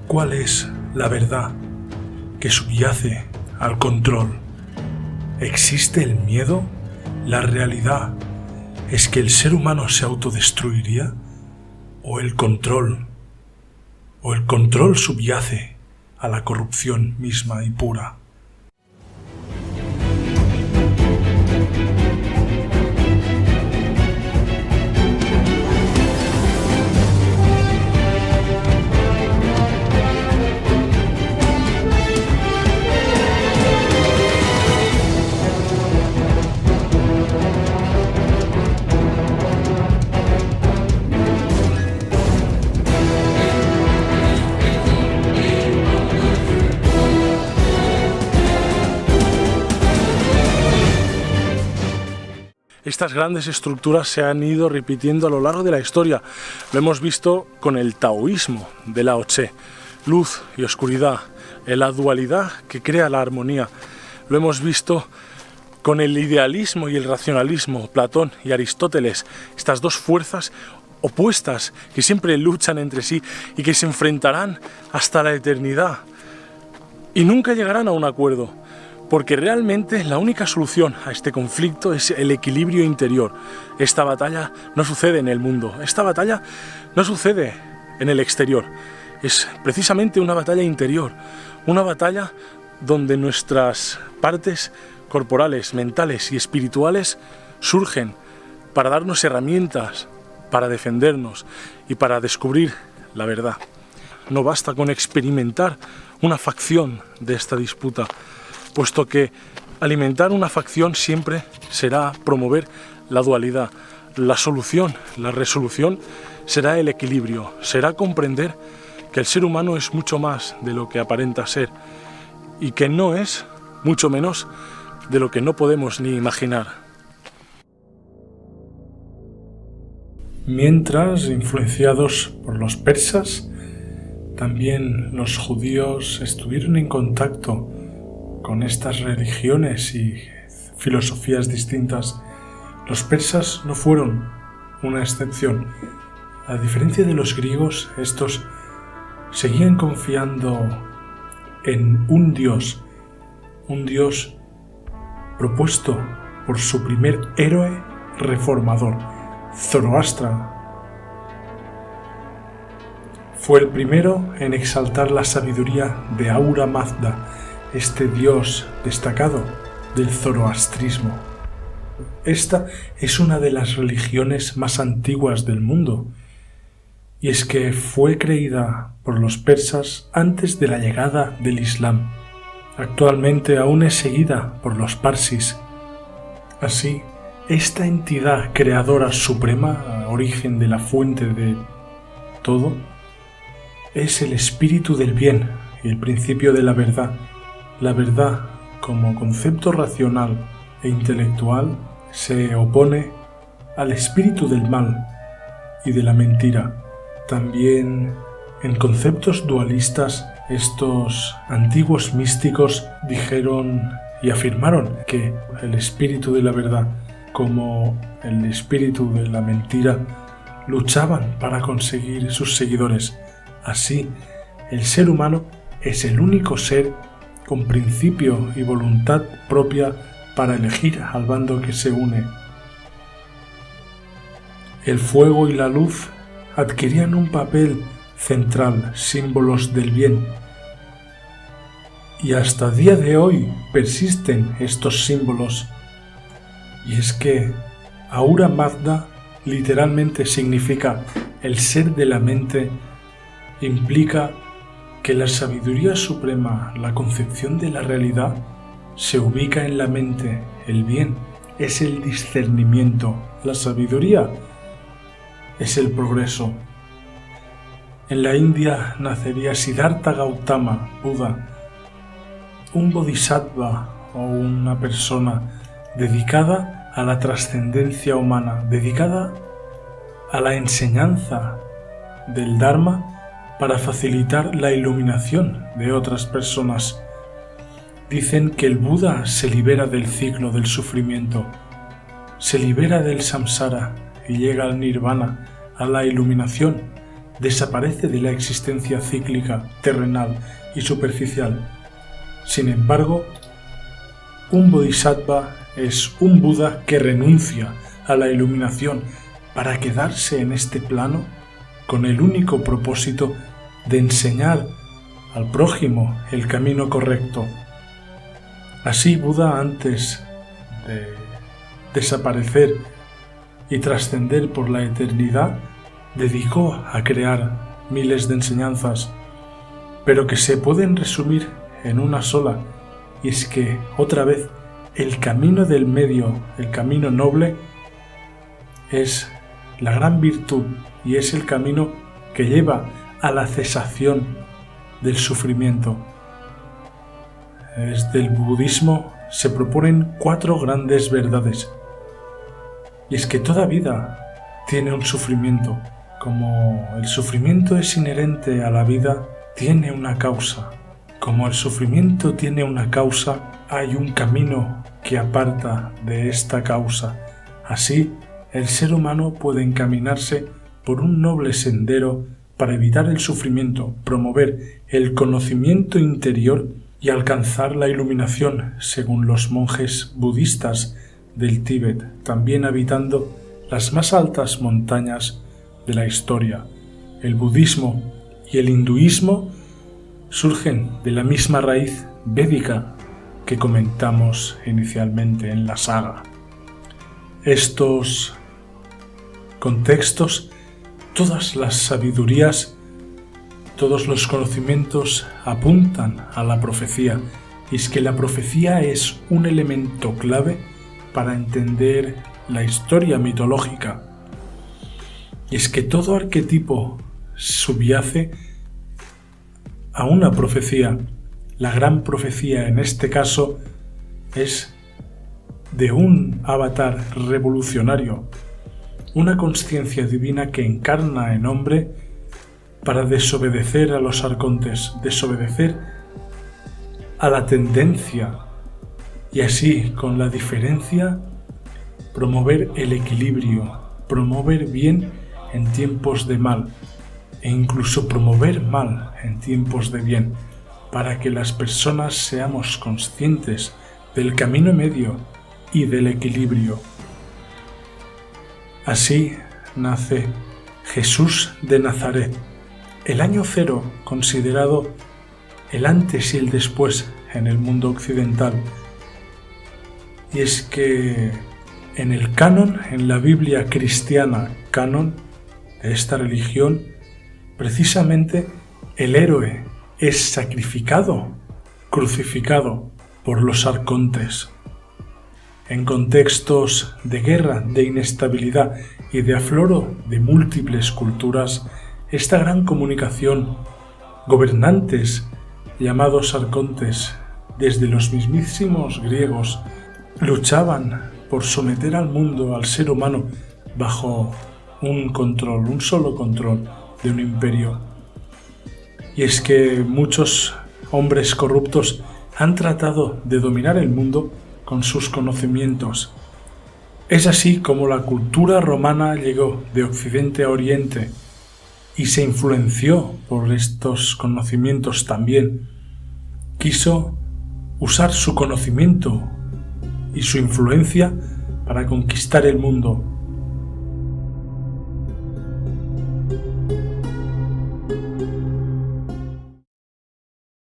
¿Cuál es la verdad que subyace al control? ¿Existe el miedo? ¿La realidad es que el ser humano se autodestruiría? ¿O el control subyace a la corrupción misma y pura? Estas grandes estructuras se han ido repitiendo a lo largo de la historia. Lo hemos visto con el taoísmo de Lao Tse, luz y oscuridad, la dualidad que crea la armonía. Lo hemos visto con el idealismo y el racionalismo, Platón y Aristóteles, estas dos fuerzas opuestas que siempre luchan entre sí y que se enfrentarán hasta la eternidad y nunca llegarán a un acuerdo. Porque realmente la única solución a este conflicto es el equilibrio interior. Esta batalla no sucede en el mundo, esta batalla no sucede en el exterior. Es precisamente una batalla interior, una batalla donde nuestras partes corporales, mentales y espirituales surgen para darnos herramientas, para defendernos y para descubrir la verdad. No basta con experimentar una facción de esta disputa, puesto que alimentar una facción siempre será promover la dualidad. La solución, la resolución será el equilibrio, será comprender que el ser humano es mucho más de lo que aparenta ser y que no es mucho menos de lo que no podemos ni imaginar. Mientras, influenciados por los persas, también los judíos estuvieron en contacto con estas religiones y filosofías distintas. Los persas no fueron una excepción. A diferencia de los griegos, estos seguían confiando en un dios propuesto por su primer héroe reformador, Zoroastra. Fue el primero en exaltar la sabiduría de Ahura Mazda, este dios destacado del zoroastrismo. Esta es una de las religiones más antiguas del mundo, y es que fue creída por los persas antes de la llegada del Islam. Actualmente aún es seguida por los parsis. Así, esta entidad creadora suprema, origen de la fuente de todo, es el espíritu del bien y el principio de la verdad. La verdad, como concepto racional e intelectual, se opone al espíritu del mal y de la mentira. También, en conceptos dualistas, estos antiguos místicos dijeron y afirmaron que el espíritu de la verdad, como el espíritu de la mentira, luchaban para conseguir sus seguidores. Así, el ser humano es el único ser con principio y voluntad propia para elegir al bando que se une. El fuego y la luz adquirían un papel central, símbolos del bien, y hasta día de hoy persisten estos símbolos. Y es que Ahura Mazda literalmente significa el ser de la mente, implica que la sabiduría suprema, la concepción de la realidad, se ubica en la mente. El bien es el discernimiento, la sabiduría es el progreso. En la India nacería Siddhartha Gautama, Buda, un bodhisattva o una persona dedicada a la trascendencia humana, dedicada a la enseñanza del Dharma para facilitar la iluminación de otras personas. Dicen que el Buda se libera del ciclo del sufrimiento, se libera del samsara y llega al nirvana, a la iluminación, desaparece de la existencia cíclica, terrenal y superficial. Sin embargo, un bodhisattva es un Buda que renuncia a la iluminación para quedarse en este plano con el único propósito de enseñar al prójimo el camino correcto. Así Buda, antes de desaparecer y trascender por la eternidad, dedicó a crear miles de enseñanzas, pero que se pueden resumir en una sola, y es que, otra vez, el camino del medio, el camino noble, es la gran virtud y es el camino que lleva a la cesación del sufrimiento. Desde el budismo se proponen 4 grandes verdades, y es que toda vida tiene un sufrimiento. Como el sufrimiento es inherente a la vida, tiene una causa. Como el sufrimiento tiene una causa, hay un camino que aparta de esta causa. Así, el ser humano puede encaminarse por un noble sendero para evitar el sufrimiento, promover el conocimiento interior y alcanzar la iluminación, según los monjes budistas del Tíbet, también habitando las más altas montañas de la historia. El budismo y el hinduismo surgen de la misma raíz védica que comentamos inicialmente en la saga. Estos contextos, todas las sabidurías, todos los conocimientos apuntan a la profecía, y es que la profecía es un elemento clave para entender la historia mitológica. Y es que todo arquetipo subyace a una profecía. La gran profecía en este caso es de un avatar revolucionario, una conciencia divina que encarna en hombre para desobedecer a los arcontes, desobedecer a la tendencia y así, con la diferencia, promover el equilibrio, promover bien en tiempos de mal e incluso promover mal en tiempos de bien, para que las personas seamos conscientes del camino medio y del equilibrio. Así nace Jesús de Nazaret, el año cero, considerado el antes y el después en el mundo occidental. Y es que en el canon, en la Biblia cristiana canon de esta religión, precisamente el héroe es sacrificado, crucificado por los arcontes. En contextos de guerra, de inestabilidad y de afloro de múltiples culturas, esta gran comunicación, gobernantes llamados arcontes, desde los mismísimos griegos, luchaban por someter al mundo, al ser humano, bajo un control, un solo control de un imperio. Y es que muchos hombres corruptos han tratado de dominar el mundo con sus conocimientos. Es así como la cultura romana llegó de Occidente a Oriente y se influenció por estos conocimientos también. Quiso usar su conocimiento y su influencia para conquistar el mundo.